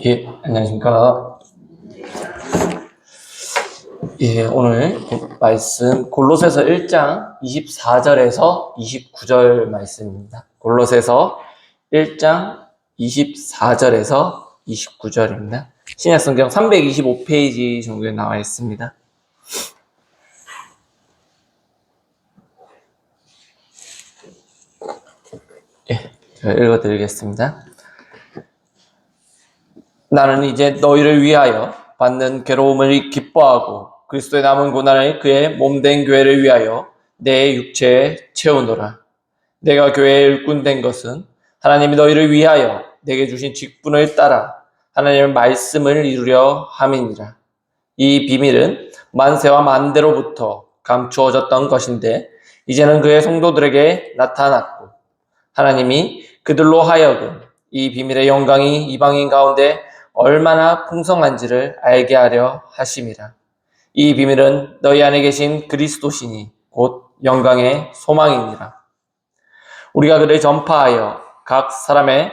예, 안녕하십니까. 예, 오늘 말씀 골로새서 1장 24절에서 29절 말씀입니다. 골로새서 1장 24절에서 29절입니다. 신약성경 325페이지 정도에 나와 있습니다. 예, 제가 읽어드리겠습니다. 나는 이제 너희를 위하여 받는 괴로움을 기뻐하고 그리스도의 남은 고난을 그의 몸된 교회를 위하여 내 육체에 채우노라. 내가 교회의 일꾼된 것은 하나님이 너희를 위하여 내게 주신 직분을 따라 하나님의 말씀을 이루려 함이니라. 이 비밀은 만세와 만대로부터 감추어졌던 것인데 이제는 그의 성도들에게 나타났고 하나님이 그들로 하여금 이 비밀의 영광이 이방인 가운데 얼마나 풍성한지를 알게 하려 하심이라. 이 비밀은 너희 안에 계신 그리스도시니 곧 영광의 소망이니라. 우리가 그를 전파하여 각 사람을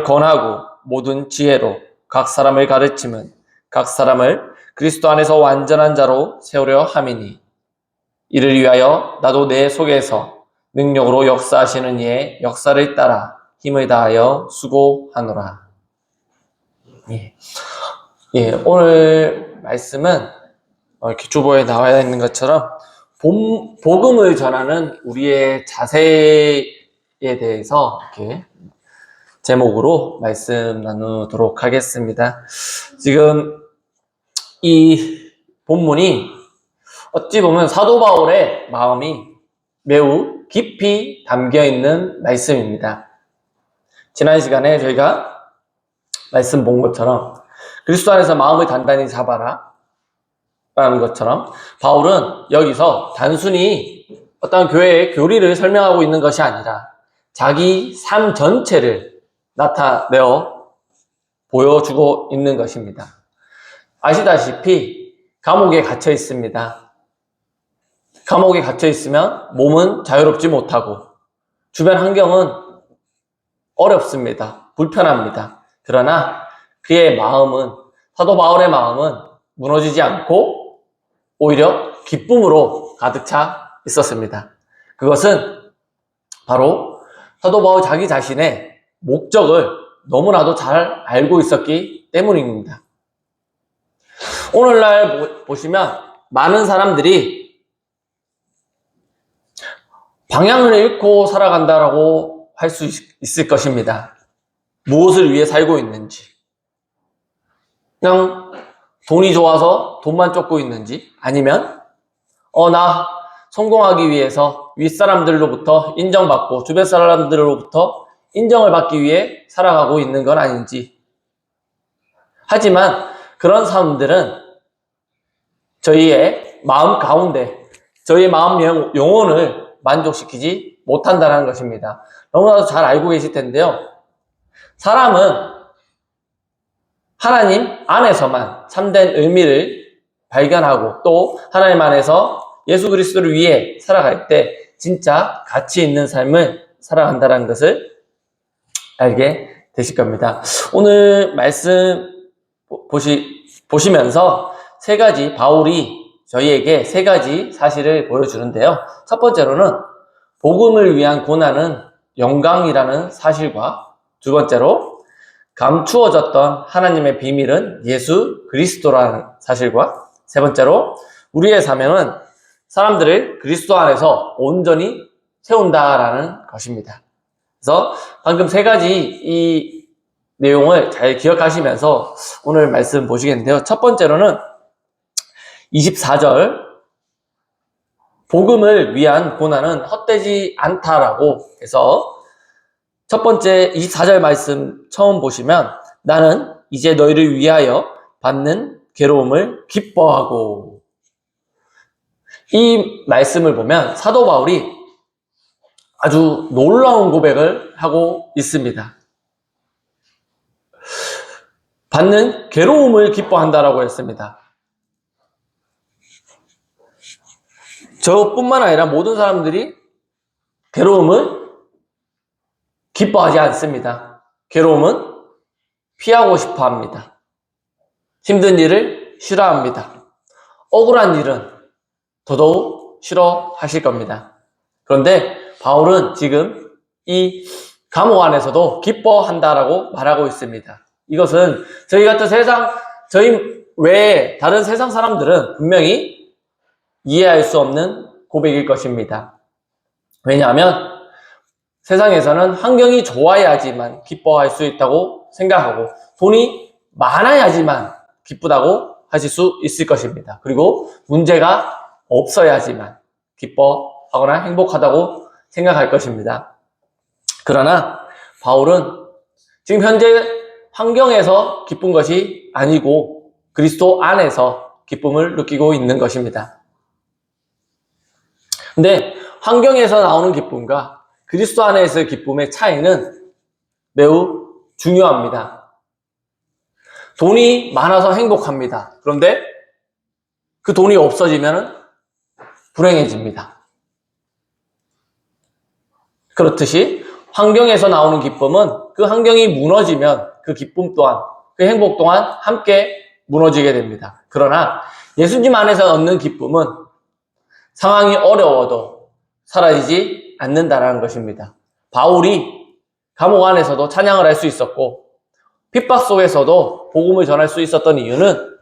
권하고 모든 지혜로 각 사람을 가르침은 각 사람을 그리스도 안에서 완전한 자로 세우려 함이니 이를 위하여 나도 내 속에서 능력으로 역사하시는 이의 역사를 따라 힘을 다하여 수고하노라. 오늘 말씀은 기초부에 나와 있는 것처럼 복음을 전하는 우리의 자세에 대해서 이렇게 제목으로 말씀 나누도록 하겠습니다. 지금 이 본문이 어찌 보면 사도 바울의 마음이 매우 깊이 담겨 있는 말씀입니다. 지난 시간에 저희가 말씀 본 것처럼 그리스도 안에서 마음을 단단히 잡아라 라는 것처럼 바울은 여기서 단순히 어떤 교회의 교리를 설명하고 있는 것이 아니라 자기 삶 전체를 나타내어 보여주고 있는 것입니다. 아시다시피 감옥에 갇혀 있습니다. 감옥에 갇혀 있으면 몸은 자유롭지 못하고 주변 환경은 어렵습니다. 불편합니다. 그러나 그의 마음은, 사도 바울의 마음은 무너지지 않고 오히려 기쁨으로 가득 차 있었습니다. 그것은 바로 사도 바울 자기 자신의 목적을 너무나도 잘 알고 있었기 때문입니다. 오늘날 보시면 많은 사람들이 방향을 잃고 살아간다라고 할 수 있을 것입니다. 무엇을 위해 살고 있는지, 그냥 돈이 좋아서 돈만 쫓고 있는지, 아니면 나 성공하기 위해서 윗사람들로부터 인정받고 주변 사람들로부터 인정을 받기 위해 살아가고 있는 건 아닌지. 하지만 그런 사람들은 저희의 마음 가운데 저희의 마음 영혼을 만족시키지 못한다는 것입니다. 너무나도 잘 알고 계실 텐데요. 사람은 하나님 안에서만 참된 의미를 발견하고 또 하나님 안에서 예수 그리스도를 위해 살아갈 때 진짜 가치 있는 삶을 살아간다는 것을 알게 되실 겁니다. 오늘 말씀 보시면서 세 가지 바울이 저희에게 세 가지 사실을 보여주는데요. 첫 번째로는 복음을 위한 고난은 영광이라는 사실과 두 번째로 감추어졌던 하나님의 비밀은 예수 그리스도라는 사실과 세 번째로 우리의 사명은 사람들을 그리스도 안에서 온전히 세운다라는 것입니다. 그래서 방금 세 가지 이 내용을 잘 기억하시면서 오늘 말씀 보시겠는데요. 첫 번째로는 24절 복음을 위한 고난은 헛되지 않다라고 해서 첫 번째 24절 말씀 처음 보시면 나는 이제 너희를 위하여 받는 괴로움을 기뻐하고 이 말씀을 보면 사도 바울이 아주 놀라운 고백을 하고 있습니다. 받는 괴로움을 기뻐한다라고 했습니다. 저뿐만 아니라 모든 사람들이 괴로움을 기뻐하지 않습니다. 괴로움은 피하고 싶어 합니다. 힘든 일을 싫어합니다. 억울한 일은 더더욱 싫어하실 겁니다. 그런데 바울은 지금 이 감옥 안에서도 기뻐한다라고 말하고 있습니다. 이것은 저희 같은 저희 외에 다른 세상 사람들은 분명히 이해할 수 없는 고백일 것입니다. 왜냐하면 세상에서는 환경이 좋아야지만 기뻐할 수 있다고 생각하고 돈이 많아야지만 기쁘다고 하실 수 있을 것입니다. 그리고 문제가 없어야지만 기뻐하거나 행복하다고 생각할 것입니다. 그러나 바울은 지금 현재 환경에서 기쁜 것이 아니고 그리스도 안에서 기쁨을 느끼고 있는 것입니다. 근데 환경에서 나오는 기쁨과 그리스도 안에서의 기쁨의 차이는 매우 중요합니다. 돈이 많아서 행복합니다. 그런데 그 돈이 없어지면 불행해집니다. 그렇듯이 환경에서 나오는 기쁨은 그 환경이 무너지면 그 기쁨 또한, 그 행복 또한 함께 무너지게 됩니다. 그러나 예수님 안에서 얻는 기쁨은 상황이 어려워도 사라지지 않는다는 것입니다. 바울이 감옥 안에서도 찬양을 할 수 있었고 핍박 속에서도 복음을 전할 수 있었던 이유는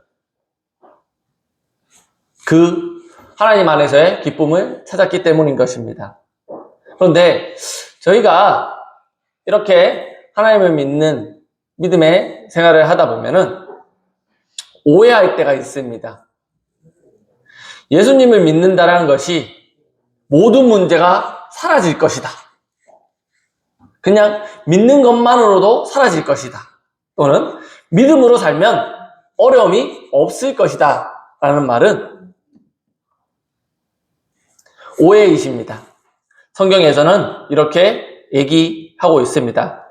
그 하나님 안에서의 기쁨을 찾았기 때문인 것입니다. 그런데 저희가 이렇게 하나님을 믿는 믿음의 생활을 하다 보면은 오해할 때가 있습니다. 예수님을 믿는다는 것이 모든 문제가 사라질 것이다. 그냥 믿는 것만으로도 사라질 것이다. 또는 믿음으로 살면 어려움이 없을 것이다. 라는 말은 오해이십니다. 성경에서는 이렇게 얘기하고 있습니다.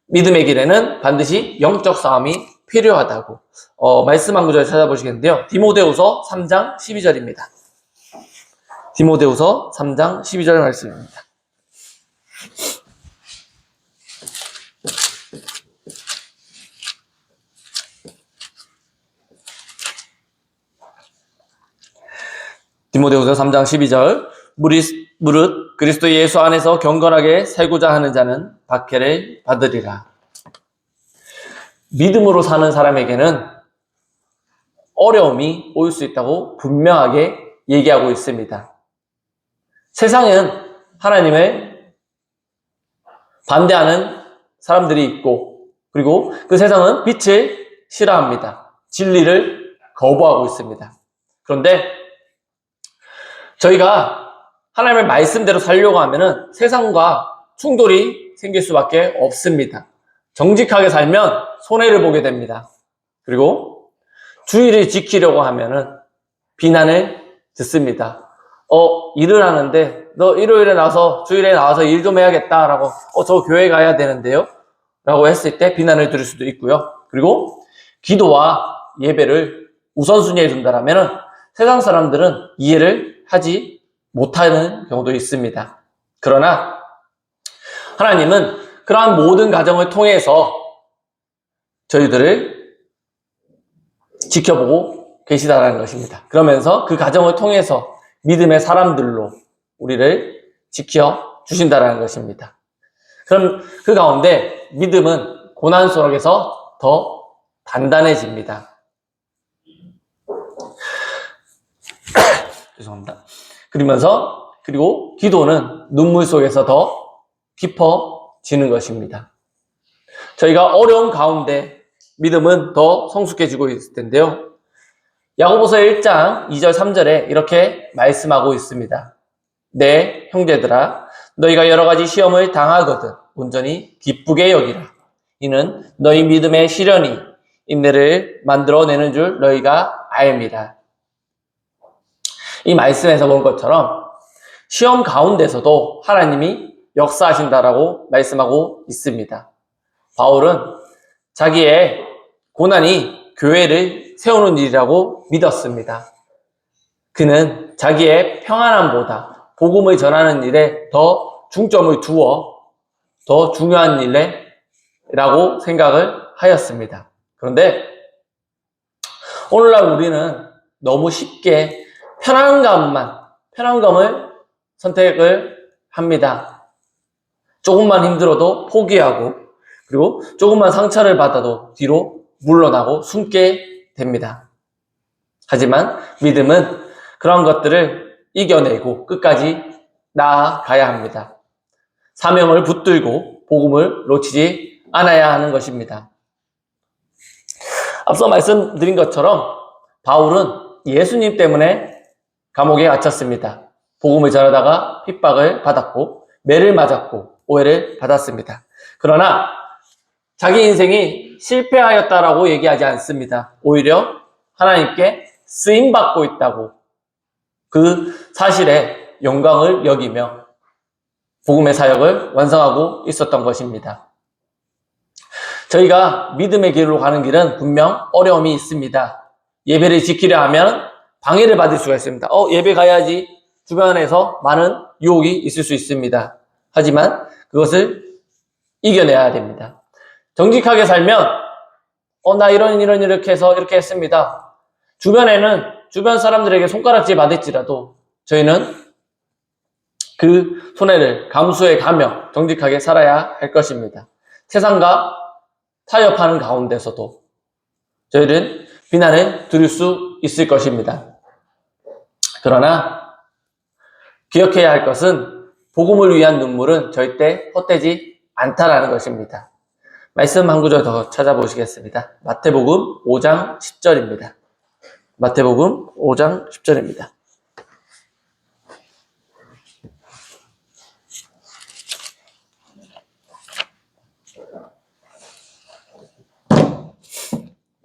믿음의 길에는 반드시 영적 싸움이 필요하다고 말씀 한 구절 찾아보시겠는데요. 디모데후서 3장 12절입니다. 디모데후서 3장 12절 말씀입니다. 디모데후서 3장 12절 무릇 그리스도 예수 안에서 경건하게 살고자 하는 자는 박해를 받으리라. 믿음으로 사는 사람에게는 어려움이 올 수 있다고 분명하게 얘기하고 있습니다. 세상은 하나님을 반대하는 사람들이 있고 그리고 그 세상은 빛을 싫어합니다. 진리를 거부하고 있습니다. 그런데 저희가 하나님의 말씀대로 살려고 하면은 세상과 충돌이 생길 수밖에 없습니다. 정직하게 살면 손해를 보게 됩니다. 그리고 주의를 지키려고 하면은 비난을 듣습니다. 일을 하는데 너 일요일에 나와서 주일에 나와서 일 좀 해야겠다라고 저 교회 가야 되는데요? 라고 했을 때 비난을 들을 수도 있고요. 그리고 기도와 예배를 우선순위에 둔다라면은 세상 사람들은 이해를 하지 못하는 경우도 있습니다. 그러나 하나님은 그러한 모든 과정을 통해서 저희들을 지켜보고 계시다는 것입니다. 그러면서 그 과정을 통해서 믿음의 사람들로 우리를 지켜주신다는 것입니다. 그럼 그 가운데 믿음은 고난 속에서 더 단단해집니다. 죄송합니다. 그리고 기도는 눈물 속에서 더 깊어지는 것입니다. 저희가 어려운 가운데 믿음은 더 성숙해지고 있을 텐데요. 야고보서 1장 2절 3절에 이렇게 말씀하고 있습니다. 내 형제들아 너희가 여러 가지 시험을 당하거든 온전히 기쁘게 여기라. 이는 너희 믿음의 시련이 인내를 만들어내는 줄 너희가 알미라. 이 말씀에서 본 것처럼 시험 가운데서도 하나님이 역사하신다라고 말씀하고 있습니다. 바울은 자기의 고난이 교회를 세우는 일이라고 믿었습니다. 그는 자기의 평안함보다 복음을 전하는 일에 더 중점을 두어 더 중요한 일이라고 생각을 하였습니다. 그런데 오늘날 우리는 너무 쉽게 편안감을 선택을 합니다. 조금만 힘들어도 포기하고, 그리고 조금만 상처를 받아도 뒤로 물러나고 숨게 됩니다. 하지만 믿음은 그런 것들을 이겨내고 끝까지 나아가야 합니다. 사명을 붙들고 복음을 놓치지 않아야 하는 것입니다. 앞서 말씀드린 것처럼 바울은 예수님 때문에 감옥에 갇혔습니다. 복음을 전하다가 핍박을 받았고 매를 맞았고 오해를 받았습니다. 그러나 자기 인생이 실패하였다라고 얘기하지 않습니다. 오히려 하나님께 쓰임받고 있다고 그 사실에 영광을 여기며 복음의 사역을 완성하고 있었던 것입니다. 저희가 믿음의 길로 가는 길은 분명 어려움이 있습니다. 예배를 지키려 하면 방해를 받을 수가 있습니다. 예배 가야지. 주변에서 많은 유혹이 있을 수 있습니다. 하지만 그것을 이겨내야 됩니다. 정직하게 살면 나 이렇게 해서 이렇게 했습니다. 주변 사람들에게 손가락질 받을지라도 저희는 그 손해를 감수해 가며 정직하게 살아야 할 것입니다. 세상과 타협하는 가운데서도 저희는 비난을 들을 수 있을 것입니다. 그러나 기억해야 할 것은 복음을 위한 눈물은 절대 헛되지 않다라는 것입니다. 말씀 한 구절 더 찾아보시겠습니다. 마태복음 5장 10절입니다. 마태복음 5장 10절입니다.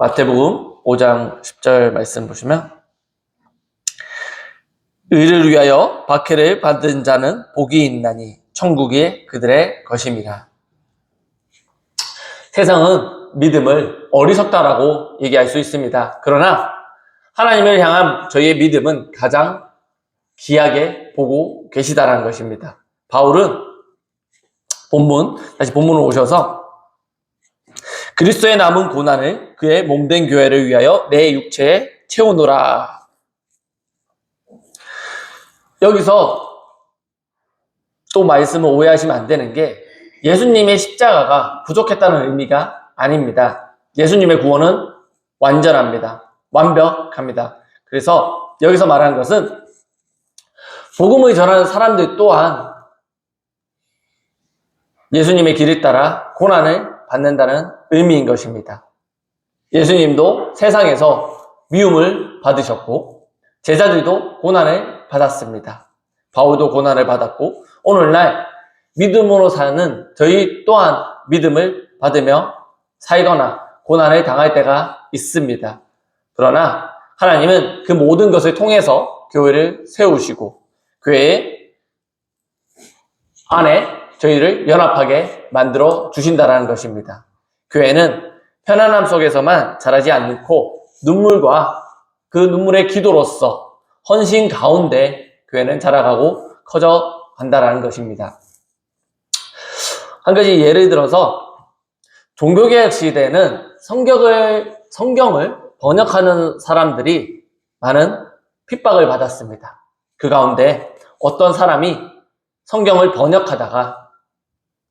마태복음 5장 10절 말씀 보시면 의를 위하여 박해를 받은 자는 복이 있나니 천국이 그들의 것입니다. 세상은 믿음을 어리석다라고 얘기할 수 있습니다. 그러나 하나님을 향한 저희의 믿음은 가장 귀하게 보고 계시다라는 것입니다. 바울은 다시 본문으로 오셔서 그리스도의 남은 고난을 그의 몸된 교회를 위하여 내 육체에 채우노라. 여기서 또 말씀을 오해하시면 안 되는 게 예수님의 십자가가 부족했다는 의미가 아닙니다. 예수님의 구원은 완전합니다. 완벽합니다. 그래서 여기서 말하는 것은 복음을 전하는 사람들 또한 예수님의 길을 따라 고난을 받는다는 의미인 것입니다. 예수님도 세상에서 미움을 받으셨고 제자들도 고난을 받았습니다. 바울도 고난을 받았고 오늘날 믿음으로 사는 저희 또한 믿음을 받으며 살거나 고난을 당할 때가 있습니다. 그러나 하나님은 그 모든 것을 통해서 교회를 세우시고 교회 안에 저희를 연합하게 만들어 주신다는 것입니다. 교회는 편안함 속에서만 자라지 않고 눈물과 그 눈물의 기도로서 헌신 가운데 교회는 자라가고 커져 간다는 것입니다. 한 가지 예를 들어서 종교개혁 시대에는 성경을 번역하는 사람들이 많은 핍박을 받았습니다. 그 가운데 어떤 사람이 성경을 번역하다가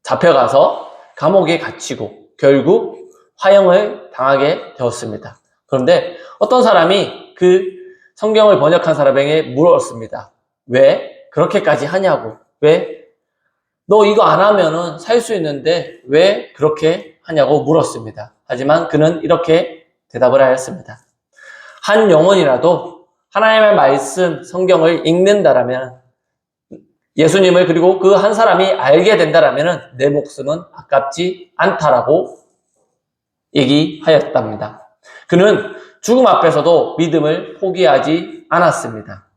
잡혀가서 감옥에 갇히고 결국 화형을 당하게 되었습니다. 그런데 어떤 사람이 그 성경을 번역한 사람에게 물었습니다. 왜 그렇게까지 하냐고. 왜? 너 이거 안 하면은 살 수 있는데 왜 그렇게 하냐고 물었습니다. 하지만 그는 이렇게 대답을 하였습니다. 한 영혼이라도 하나님의 말씀, 성경을 읽는다라면 예수님을 그리고 그 한 사람이 알게 된다라면 내 목숨은 아깝지 않다라고 얘기하였답니다. 그는 죽음 앞에서도 믿음을 포기하지 않았습니다.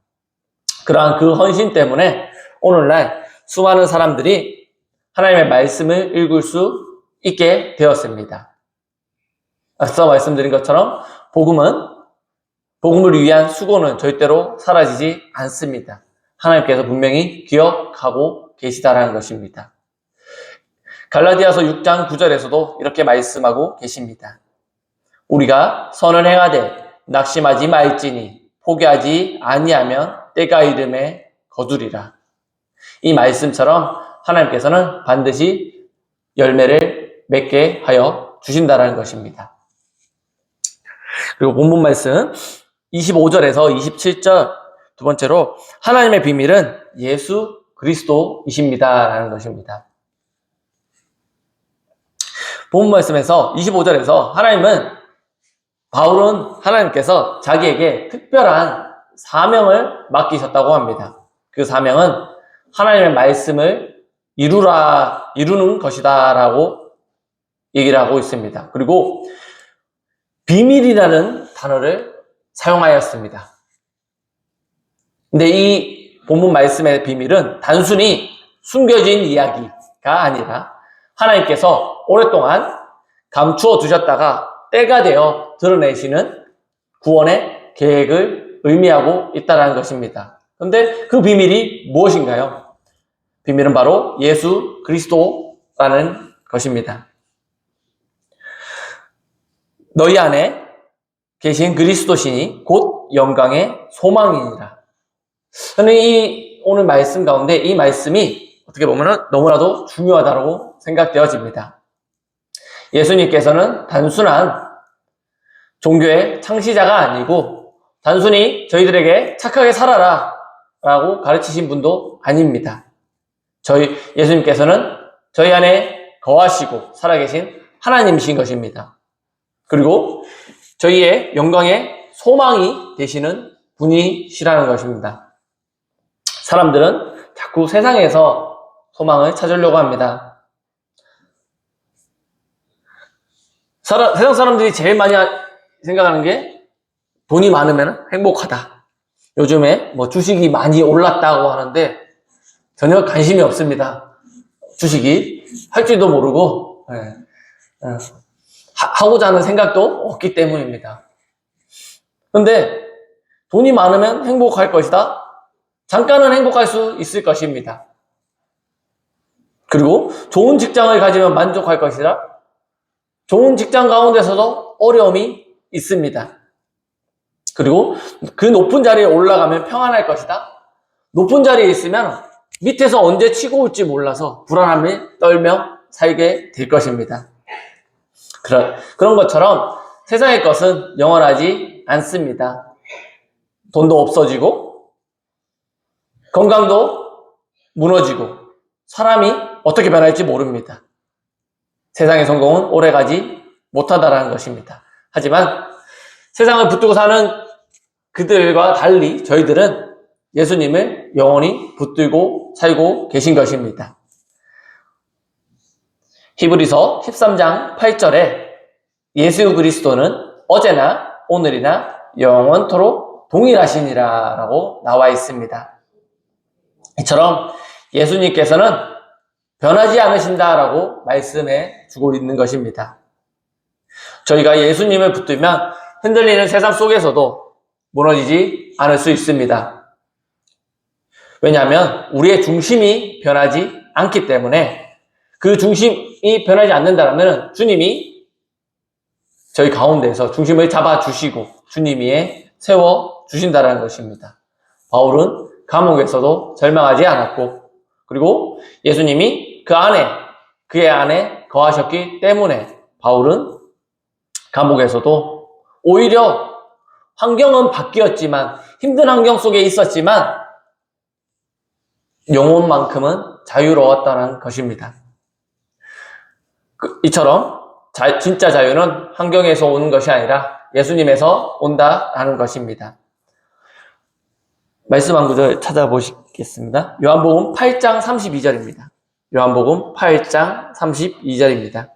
그러한 그 헌신 때문에 오늘날 수많은 사람들이 하나님의 말씀을 읽을 수 있게 되었습니다. 앞서 말씀드린 것처럼 복음을 위한 수고는 절대로 사라지지 않습니다. 하나님께서 분명히 기억하고 계시다라는 것입니다. 갈라디아서 6장 9절에서도 이렇게 말씀하고 계십니다. 우리가 선을 행하되 낙심하지 말지니 포기하지 아니하면 때가 이름에 거두리라. 이 말씀처럼 하나님께서는 반드시 열매를 맺게 하여 주신다는 것입니다. 그리고 본문 말씀 25절에서 27절 두 번째로 하나님의 비밀은 예수 그리스도이십니다 라는 것입니다. 본문 말씀에서 25절에서 바울은 하나님께서 자기에게 특별한 사명을 맡기셨다고 합니다. 그 사명은 하나님의 말씀을 이루는 것이다 라고 얘기를 하고 있습니다. 그리고 비밀이라는 단어를 사용하였습니다. 근데 이 본문 말씀의 비밀은 단순히 숨겨진 이야기가 아니라 하나님께서 오랫동안 감추어 두셨다가 때가 되어 드러내시는 구원의 계획을 의미하고 있다는 것입니다. 그런데 그 비밀이 무엇인가요? 비밀은 바로 예수 그리스도라는 것입니다. 너희 안에 계신 그리스도시니 곧 영광의 소망이니라. 저는 이 오늘 말씀 가운데 이 말씀이 어떻게 보면 너무나도 중요하다고 생각되어집니다. 예수님께서는 단순한 종교의 창시자가 아니고 단순히 저희들에게 착하게 살아라 라고 가르치신 분도 아닙니다. 예수님께서는 저희 안에 거하시고 살아계신 하나님이신 것입니다. 그리고 저희의 영광의 소망이 되시는 분이시라는 것입니다. 사람들은 자꾸 세상에서 소망을 찾으려고 합니다. 세상 사람들이 제일 많이 생각하는 게 돈이 많으면 행복하다. 요즘에 주식이 많이 올랐다고 하는데 전혀 관심이 없습니다. 주식이 할지도 모르고 하고자 하는 생각도 없기 때문입니다. 그런데 돈이 많으면 행복할 것이다. 잠깐은 행복할 수 있을 것입니다. 그리고 좋은 직장을 가지면 만족할 것이다. 좋은 직장 가운데서도 어려움이 있습니다. 그리고 그 높은 자리에 올라가면 평안할 것이다. 높은 자리에 있으면 밑에서 언제 치고 올지 몰라서 불안함을 떨며 살게 될 것입니다. 그런 것처럼 세상의 것은 영원하지 않습니다. 돈도 없어지고 건강도 무너지고 사람이 어떻게 변할지 모릅니다. 세상의 성공은 오래가지 못하다라는 것입니다. 하지만 세상을 붙들고 사는 그들과 달리 저희들은 예수님을 영원히 붙들고 살고 계신 것입니다. 히브리서 13장 8절에 예수 그리스도는 어제나 오늘이나 영원토록 동일하시니라 라고 나와 있습니다. 이처럼 예수님께서는 변하지 않으신다라고 말씀해 주고 있는 것입니다. 저희가 예수님을 붙들면 흔들리는 세상 속에서도 무너지지 않을 수 있습니다. 왜냐하면 우리의 중심이 변하지 않기 때문에 그 중심이 변하지 않는다면 주님이 저희 가운데서 중심을 잡아주시고 주님이 세워주신다는 것입니다. 바울은 감옥에서도 절망하지 않았고 그리고 예수님이 그의 안에 거하셨기 때문에 바울은 감옥에서도 오히려 환경은 바뀌었지만 힘든 환경 속에 있었지만 영혼만큼은 자유로웠다는 것입니다. 이처럼 진짜 자유는 환경에서 오는 것이 아니라 예수님에서 온다라는 것입니다. 말씀 한 구절 찾아보시겠습니다. 요한복음 8장 32절입니다. 요한복음 8장 32절입니다.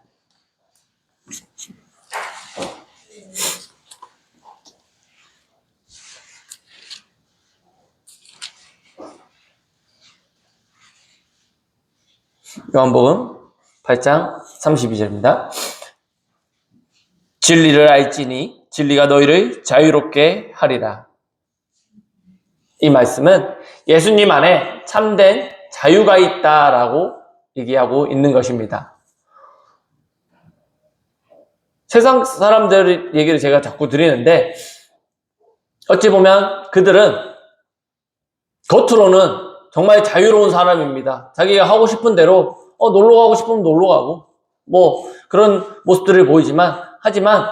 요한복음 8장 32절입니다. 진리를 알지니 진리가 너희를 자유롭게 하리라. 이 말씀은 예수님 안에 참된 자유가 있다라고 얘기하고 있는 것입니다. 세상 사람들 얘기를 제가 자꾸 드리는데, 어찌 보면 그들은 겉으로는 정말 자유로운 사람입니다. 자기가 하고 싶은 대로 놀러 가고 싶으면 놀러 가고 뭐 그런 모습들을 보이지만, 하지만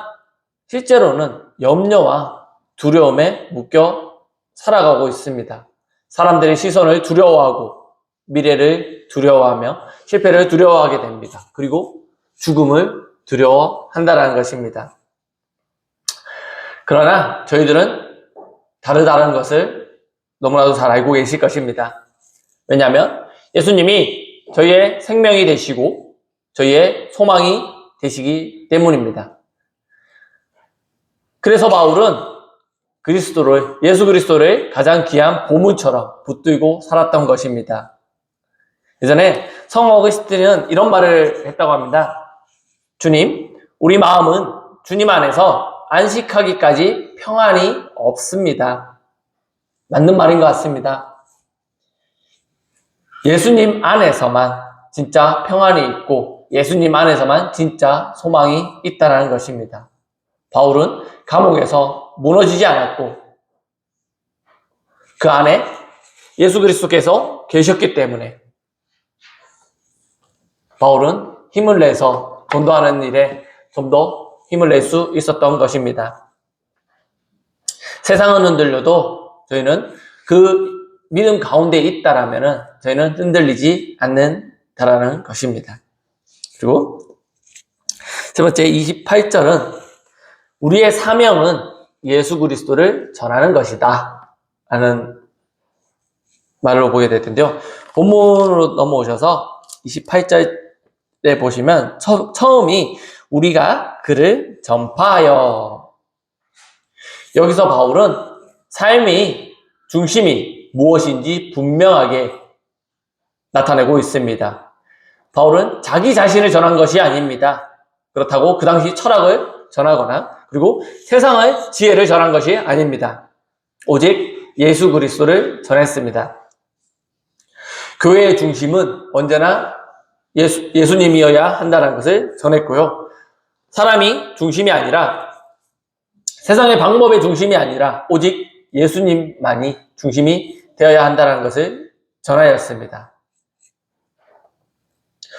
실제로는 염려와 두려움에 묶여 살아가고 있습니다. 사람들의 시선을 두려워하고 미래를 두려워하며 실패를 두려워하게 됩니다. 그리고 죽음을 두려워한다는 것입니다. 그러나 저희들은 다르다는 것을 너무나도 잘 알고 계실 것입니다. 왜냐하면 예수님이 저희의 생명이 되시고 저희의 소망이 되시기 때문입니다. 그래서 바울은 예수 그리스도를 가장 귀한 보물처럼 붙들고 살았던 것입니다. 예전에 성 어거스틴은 이런 말을 했다고 합니다. 주님, 우리 마음은 주님 안에서 안식하기까지 평안이 없습니다. 맞는 말인 것 같습니다. 예수님 안에서만 진짜 평안이 있고 예수님 안에서만 진짜 소망이 있다는 것입니다. 바울은 감옥에서 무너지지 않았고 그 안에 예수 그리스도께서 계셨기 때문에 바울은 힘을 내서 전도하는 일에 좀 더 힘을 낼 수 있었던 것입니다. 세상은 흔들려도 저희는 그 믿음 가운데 있다라면 저희는 흔들리지 않는다라는 것입니다. 그리고 세 번째 28절은 우리의 사명은 예수 그리스도를 전하는 것이다 라는 말로 보게 될 텐데요. 본문으로 넘어오셔서 28절에 보시면 처음이 우리가 그를 전파하여, 여기서 바울은 삶의 중심이 무엇인지 분명하게 나타내고 있습니다. 바울은 자기 자신을 전한 것이 아닙니다. 그렇다고 그 당시 철학을 전하거나 그리고 세상의 지혜를 전한 것이 아닙니다. 오직 예수 그리스도를 전했습니다. 교회의 중심은 언제나 예수님이어야 한다는 것을 전했고요. 사람이 중심이 아니라 세상의 방법의 중심이 아니라 오직 예수님만이 중심이 되어야 한다는 것을 전하였습니다.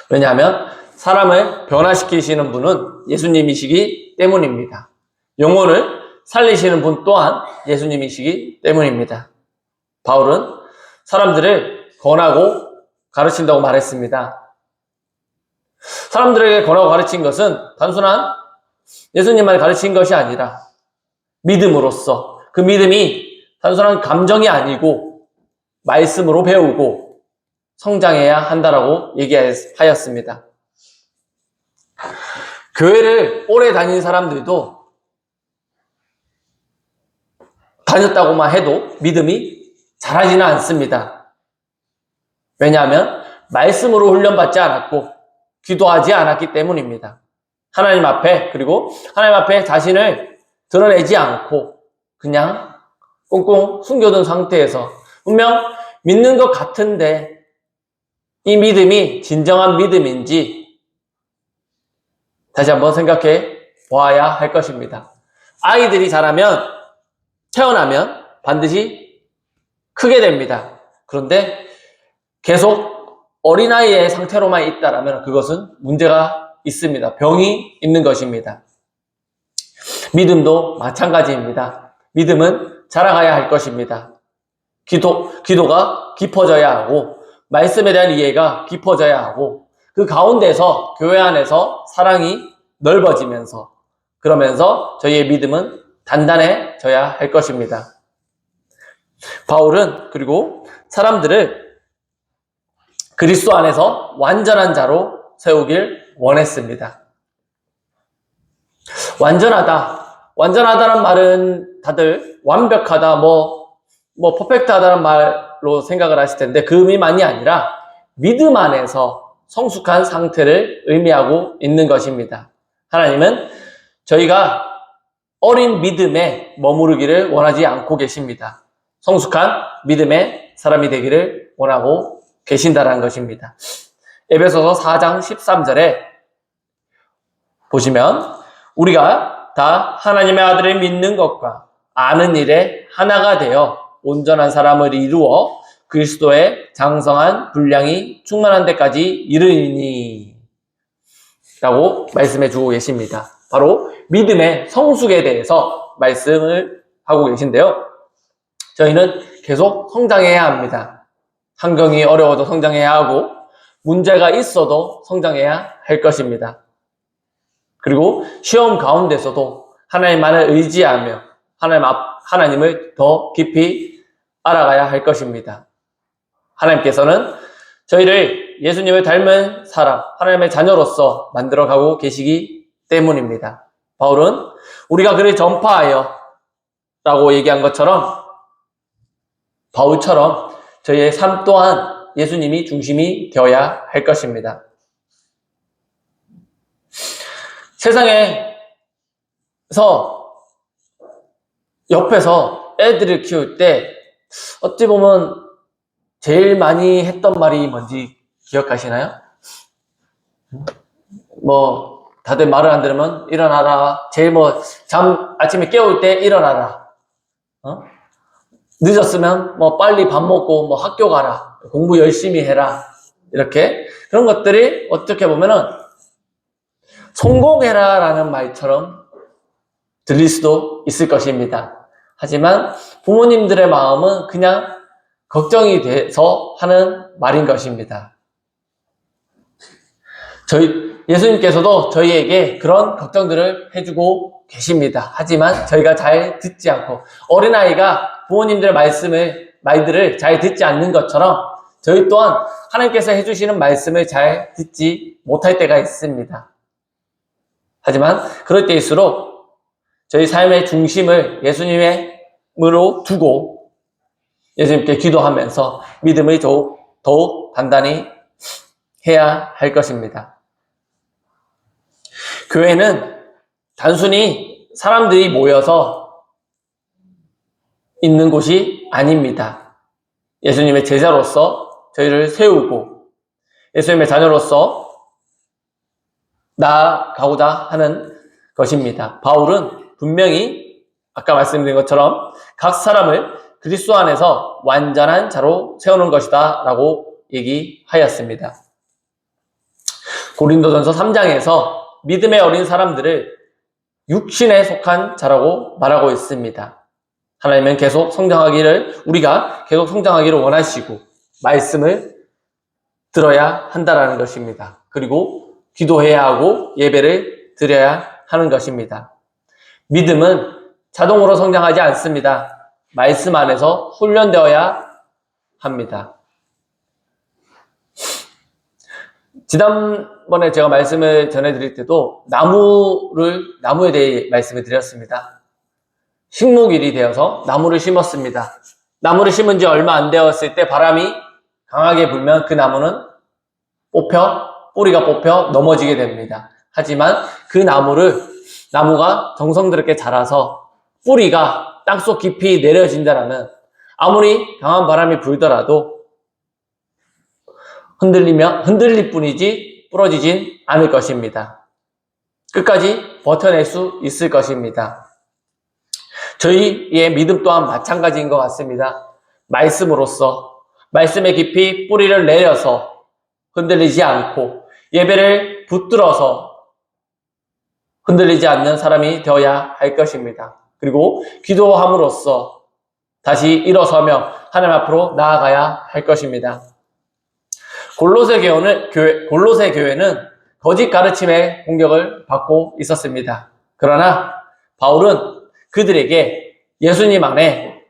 왜냐하면 사람을 변화시키시는 분은 예수님이시기 때문입니다. 영혼을 살리시는 분 또한 예수님이시기 때문입니다. 바울은 사람들을 권하고 가르친다고 말했습니다. 사람들에게 권하고 가르친 것은 단순한 예수님만 가르친 것이 아니라 믿음으로써 그 믿음이 단순한 감정이 아니고 말씀으로 배우고 성장해야 한다라고 얘기하였습니다. 교회를 오래 다닌 사람들도 다녔다고만 해도 믿음이 자라지는 않습니다. 왜냐하면 말씀으로 훈련받지 않았고 기도하지 않았기 때문입니다. 하나님 앞에, 그리고 하나님 앞에 자신을 드러내지 않고 그냥 꽁꽁 숨겨둔 상태에서 분명 믿는 것 같은데 이 믿음이 진정한 믿음인지 다시 한번 생각해 보아야 할 것입니다. 아이들이 태어나면 반드시 크게 됩니다. 그런데 계속 어린아이의 상태로만 있다라면 그것은 문제가 있습니다. 병이 있는 것입니다. 믿음도 마찬가지입니다. 믿음은 자라가야 할 것입니다. 기도가 깊어져야 하고 말씀에 대한 이해가 깊어져야 하고 그 가운데서 교회 안에서 사랑이 넓어지면서 그러면서 저희의 믿음은 단단해져야 할 것입니다. 바울은 그리고 사람들을 그리스도 안에서 완전한 자로 세우길 원했습니다. 완전하다는 말은 다들 완벽하다, 퍼펙트하다는 말로 생각을 하실 텐데 그 의미만이 아니라 믿음 안에서 성숙한 상태를 의미하고 있는 것입니다. 하나님은 저희가 어린 믿음에 머무르기를 원하지 않고 계십니다. 성숙한 믿음의 사람이 되기를 원하고 계신다는 것입니다. 에베소서 4장 13절에 보시면 우리가 다 하나님의 아들을 믿는 것과 아는 일에 하나가 되어 온전한 사람을 이루어 그리스도의 장성한 분량이 충만한 데까지 이르니 라고 말씀해 주고 계십니다. 바로 믿음의 성숙에 대해서 말씀을 하고 계신데요. 저희는 계속 성장해야 합니다. 환경이 어려워도 성장해야 하고 문제가 있어도 성장해야 할 것입니다. 그리고 시험 가운데서도 하나님만을 의지하며 하나님을 더 깊이 알아가야 할 것입니다. 하나님께서는 저희를 예수님을 닮은 사람, 하나님의 자녀로서 만들어가고 계시기 때문입니다. 바울은 우리가 그를 전파하여 라고 얘기한 것처럼 바울처럼 저희의 삶 또한 예수님이 중심이 되어야 할 것입니다. 세상에서 옆에서 애들을 키울 때 어찌 보면 제일 많이 했던 말이 뭔지 기억하시나요? 다들 말을 안 들으면 일어나라. 제일 아침에 깨울 때 일어나라. 늦었으면 빨리 밥 먹고 학교 가라. 공부 열심히 해라. 이렇게 그런 것들이 어떻게 보면은 성공해라 라는 말처럼 들릴 수도 있을 것입니다. 하지만 부모님들의 마음은 그냥 걱정이 돼서 하는 말인 것입니다. 예수님께서도 저희에게 그런 걱정들을 해주고 계십니다. 하지만 저희가 잘 듣지 않고 어린아이가 부모님들의 말들을 잘 듣지 않는 것처럼 저희 또한 하나님께서 해주시는 말씀을 잘 듣지 못할 때가 있습니다. 하지만 그럴 때일수록 저희 삶의 중심을 예수님으로 두고 예수님께 기도하면서 믿음을 더욱 단단히 해야 할 것입니다. 교회는 단순히 사람들이 모여서 있는 곳이 아닙니다. 예수님의 제자로서 저희를 세우고 예수님의 자녀로서 나아가고자 하는 것입니다. 바울은 분명히 아까 말씀드린 것처럼 각 사람을 그리스도 안에서 완전한 자로 세우는 것이다 라고 얘기하였습니다. 고린도전서 3장에서 믿음의 어린 사람들을 육신에 속한 자라고 말하고 있습니다. 하나님은 우리가 계속 성장하기를 원하시고 말씀을 들어야 한다라는 것입니다. 그리고 기도해야 하고 예배를 드려야 하는 것입니다. 믿음은 자동으로 성장하지 않습니다. 말씀 안에서 훈련되어야 합니다. 지난번에 제가 말씀을 전해드릴 때도 나무에 대해 말씀을 드렸습니다. 식목일이 되어서 나무를 심었습니다. 나무를 심은 지 얼마 안 되었을 때 바람이 강하게 불면 그 나무는 뿌리가 뽑혀 넘어지게 됩니다. 하지만 그 나무가 정성스럽게 자라서 뿌리가 땅속 깊이 내려진다면 아무리 강한 바람이 불더라도 흔들릴 뿐이지 부러지진 않을 것입니다. 끝까지 버텨낼 수 있을 것입니다. 저희의 믿음 또한 마찬가지인 것 같습니다. 말씀에 깊이 뿌리를 내려서 흔들리지 않고 예배를 붙들어서 흔들리지 않는 사람이 되어야 할 것입니다. 그리고 기도함으로써 다시 일어서며 하나님 앞으로 나아가야 할 것입니다. 골로새 교회는 거짓 가르침의 공격을 받고 있었습니다. 그러나 바울은 그들에게 예수님 안에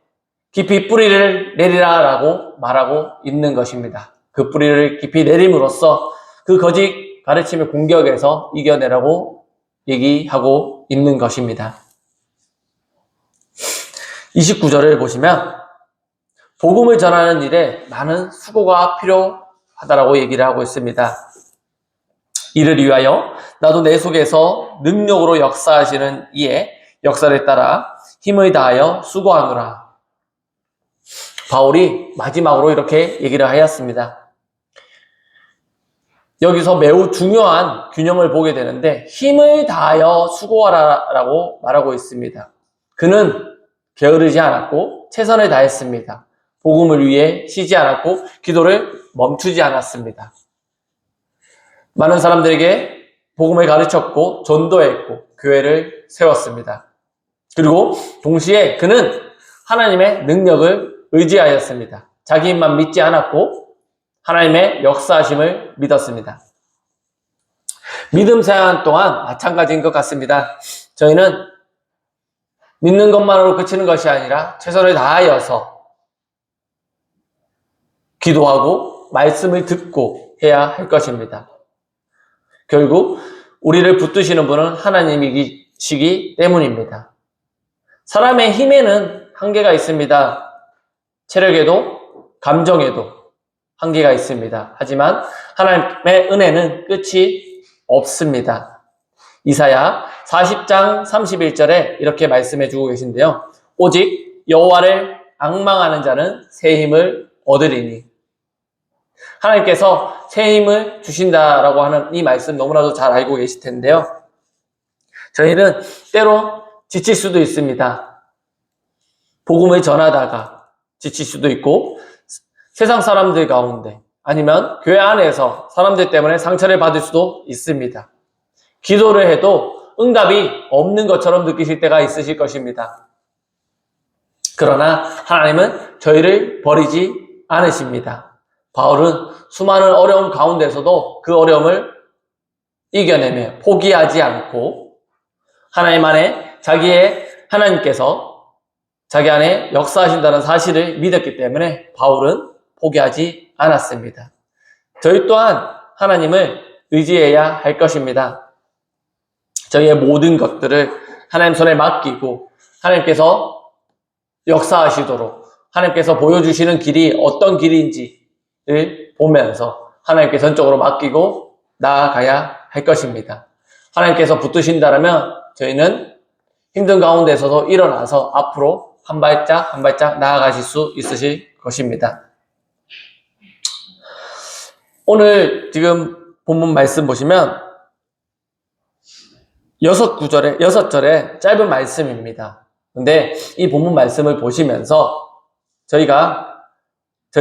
깊이 뿌리를 내리라라고 말하고 있는 것입니다. 그 뿌리를 깊이 내림으로써 그 거짓 가르침의 공격에서 이겨내라고 얘기하고 있는 것입니다. 29절을 보시면 복음을 전하는 일에 많은 수고가 필요하다라고 얘기를 하고 있습니다. 이를 위하여 나도 내 속에서 능력으로 역사하시는 이의 역사를 따라 힘을 다하여 수고하노라. 바울이 마지막으로 이렇게 얘기를 하였습니다. 여기서 매우 중요한 균형을 보게 되는데 힘을 다하여 수고하라라고 말하고 있습니다. 그는 게으르지 않았고 최선을 다했습니다. 복음을 위해 쉬지 않았고 기도를 멈추지 않았습니다. 많은 사람들에게 복음을 가르쳤고 전도했고 교회를 세웠습니다. 그리고 동시에 그는 하나님의 능력을 의지하였습니다. 자기 힘만 믿지 않았고 하나님의 역사하심을 믿었습니다. 믿음 생활 동안 마찬가지인 것 같습니다. 저희는 믿는 것만으로 그치는 것이 아니라 최선을 다하여서 기도하고 말씀을 듣고 해야 할 것입니다. 결국 우리를 붙드시는 분은 하나님이시기 때문입니다. 사람의 힘에는 한계가 있습니다. 체력에도 감정에도 한계가 있습니다. 하지만 하나님의 은혜는 끝이 없습니다. 이사야 40장 31절에 이렇게 말씀해 주고 계신데요. 오직 여호와를 앙망하는 자는 새 힘을 얻으리니. 하나님께서 새 힘을 주신다라고 하는 이 말씀 너무나도 잘 알고 계실 텐데요. 저희는 때로 지칠 수도 있습니다. 복음을 전하다가 지칠 수도 있고 세상 사람들 가운데 아니면 교회 안에서 사람들 때문에 상처를 받을 수도 있습니다. 기도를 해도 응답이 없는 것처럼 느끼실 때가 있으실 것입니다. 그러나 하나님은 저희를 버리지 않으십니다. 바울은 수많은 어려움 가운데서도 그 어려움을 이겨내며 포기하지 않고 하나님 안에 하나님께서 자기 안에 역사하신다는 사실을 믿었기 때문에 바울은 포기하지 않았습니다. 저희 또한 하나님을 의지해야 할 것입니다. 저희의 모든 것들을 하나님 손에 맡기고 하나님께서 역사하시도록 하나님께서 보여주시는 길이 어떤 길인지를 보면서 하나님께 전적으로 맡기고 나아가야 할 것입니다. 하나님께서 붙드신다면 저희는 힘든 가운데서도 일어나서 앞으로 한 발짝 한 발짝 나아가실 수 있으실 것입니다. 오늘 지금 본문 말씀 보시면 6절에 짧은 말씀입니다. 근데 이 본문 말씀을 보시면서 저희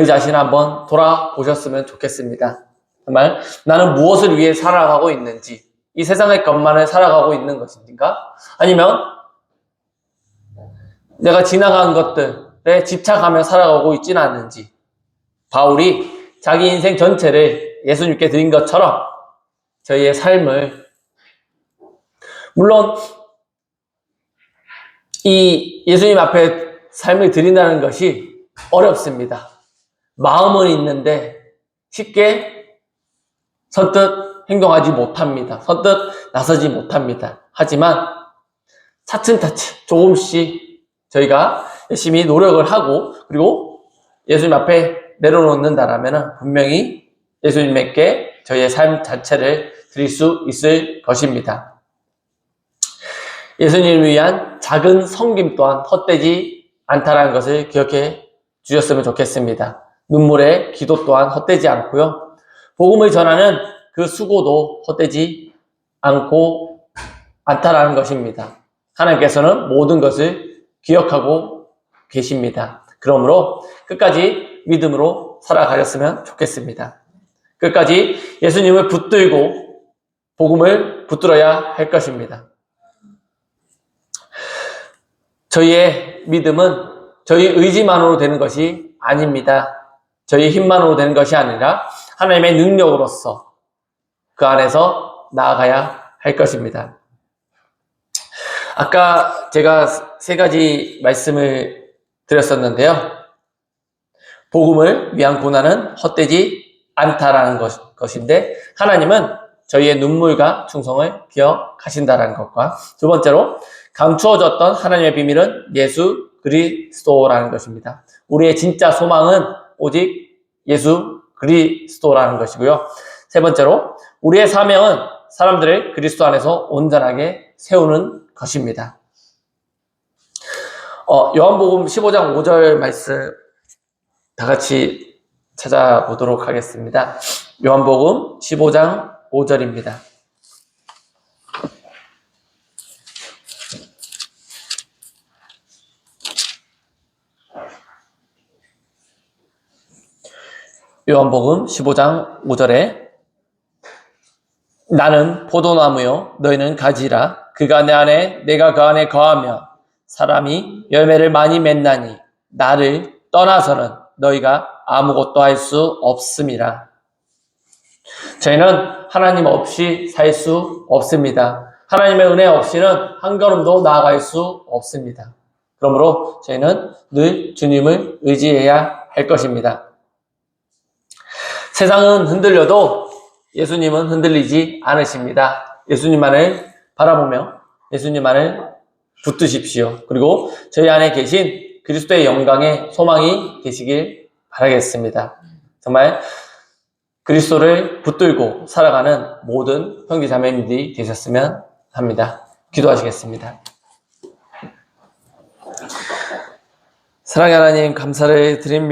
자신을 한번 돌아보셨으면 좋겠습니다. 정말 나는 무엇을 위해 살아가고 있는지, 이 세상의 것만을 살아가고 있는 것인가? 아니면 내가 지나간 것들에 집착하며 살아가고 있지는 않는지. 바울이 자기 인생 전체를 예수님께 드린 것처럼 저희의 삶을, 물론 이 예수님 앞에 삶을 드린다는 것이 어렵습니다. 마음은 있는데 쉽게 선뜻 행동하지 못합니다. 선뜻 나서지 못합니다. 하지만 차츰차츰 조금씩 저희가 열심히 노력을 하고 그리고 예수님 앞에 내려놓는다라면 분명히 예수님께 저희의 삶 자체를 드릴 수 있을 것입니다. 예수님을 위한 작은 섬김 또한 헛되지 않다라는 것을 기억해 주셨으면 좋겠습니다. 눈물의 기도 또한 헛되지 않고요. 복음을 전하는 그 수고도 헛되지 않다라는 것입니다. 하나님께서는 모든 것을 기억하고 계십니다. 그러므로 끝까지 믿음으로 살아가셨으면 좋겠습니다. 끝까지 예수님을 붙들고 복음을 붙들어야 할 것입니다. 저희의 믿음은 저희 의지만으로 되는 것이 아닙니다. 저희 힘만으로 되는 것이 아니라 하나님의 능력으로서 그 안에서 나아가야 할 것입니다. 아까 제가 3가지 말씀을 드렸었는데요. 복음을 위한 고난은 헛되지 않다라는 것인데 하나님은 저희의 눈물과 충성을 기억하신다라는 것과 두 번째로 감추어졌던 하나님의 비밀은 예수 그리스도라는 것입니다. 우리의 진짜 소망은 오직 예수 그리스도라는 것이고요. 세 번째로 우리의 사명은 사람들을 그리스도 안에서 온전하게 세우는 것입니다. 요한복음 15장 5절 말씀 다 같이 찾아보도록 하겠습니다. 요한복음 15장 5절입니다. 요한복음 15장 5절에 나는 포도나무요 너희는 가지라. 그가 내 안에 내가 그 안에 거하며 사람이 열매를 많이 맺나니 나를 떠나서는 너희가 아무것도 할 수 없음이라. 저희는 하나님 없이 살 수 없습니다. 하나님의 은혜 없이는 한 걸음도 나아갈 수 없습니다. 그러므로 저희는 늘 주님을 의지해야 할 것입니다. 세상은 흔들려도 예수님은 흔들리지 않으십니다. 예수님만을 바라보며 예수님만을 붙드십시오. 그리고 저희 안에 계신 그리스도의 영광의 소망이 되시길 바라겠습니다. 정말 그리스도를 붙들고 살아가는 모든 형제 자매님들이 되셨으면 합니다. 기도하시겠습니다. 사랑의 하나님, 감사를 드립니다.